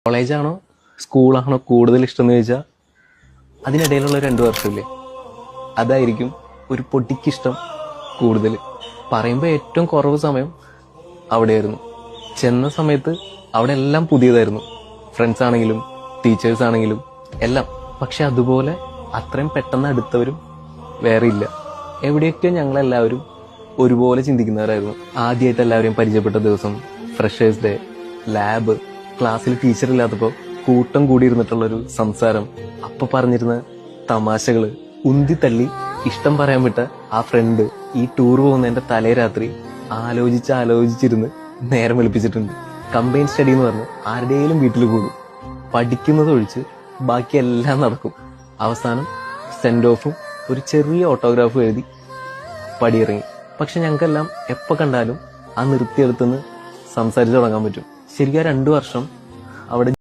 കോളേജാണോ സ്കൂളാണോ കൂടുതൽ ഇഷ്ടം എന്ന് ചോദിച്ചാൽ അതിനിടയിലുള്ള 2 വർഷമില്ലേ, അതായിരിക്കും ഒരു പൊടിക്കിഷ്ടം കൂടുതൽ. പറയുമ്പോൾ ഏറ്റവും കുറവ് സമയം അവിടെയായിരുന്നു. ചെന്ന സമയത്ത് അവിടെ എല്ലാം പുതിയതായിരുന്നു, ഫ്രണ്ട്സ് ആണെങ്കിലും ടീച്ചേഴ്സ് ആണെങ്കിലും എല്ലാം. പക്ഷെ അതുപോലെ അത്രയും പെട്ടെന്ന് അടുത്തവരും വേറെ ഇല്ല. എവിടെയൊക്കെ ഞങ്ങളെല്ലാവരും ഒരുപോലെ ചിന്തിക്കുന്നവരായിരുന്നു. ആദ്യമായിട്ട് എല്ലാവരെയും പരിചയപ്പെട്ട ദിവസം, ഫ്രഷേഴ്സ് ഡേ, ലാബ്, ക്ലാസ്സിൽ ടീച്ചർ ഇല്ലാത്തപ്പോൾ കൂട്ടം കൂടിയിരുന്നിട്ടുള്ളൊരു സംസാരം, അപ്പൊ പറഞ്ഞിരുന്ന തമാശകള്, ഉന്തി തള്ളി ഇഷ്ടം പറയാൻ വിട്ട ആ ഫ്രണ്ട്, ഈ ടൂർ പോകുന്നതിന്റെ തലേ രാത്രി ആലോചിച്ചിരുന്ന് നേരം വെളുപ്പിച്ചിട്ടുണ്ട്. കമ്പൈൻ സ്റ്റഡി എന്ന് പറഞ്ഞ് ആരുടെയും വീട്ടിൽ കൂടും, പഠിക്കുന്നത് ഒഴിച്ച് ബാക്കിയെല്ലാം നടക്കും. അവസാനം സെൻഡ് ഓഫും ഒരു ചെറിയ ഓട്ടോഗ്രാഫും എഴുതി പടിയിറങ്ങി. പക്ഷെ ഞങ്ങൾക്കെല്ലാം എപ്പോൾ കണ്ടാലും ആ നിർത്തിയെടുത്തുനിന്ന് സംസാരിച്ചു തുടങ്ങാൻ പറ്റും. ശരിക്കും 2 വർഷം അവിടെ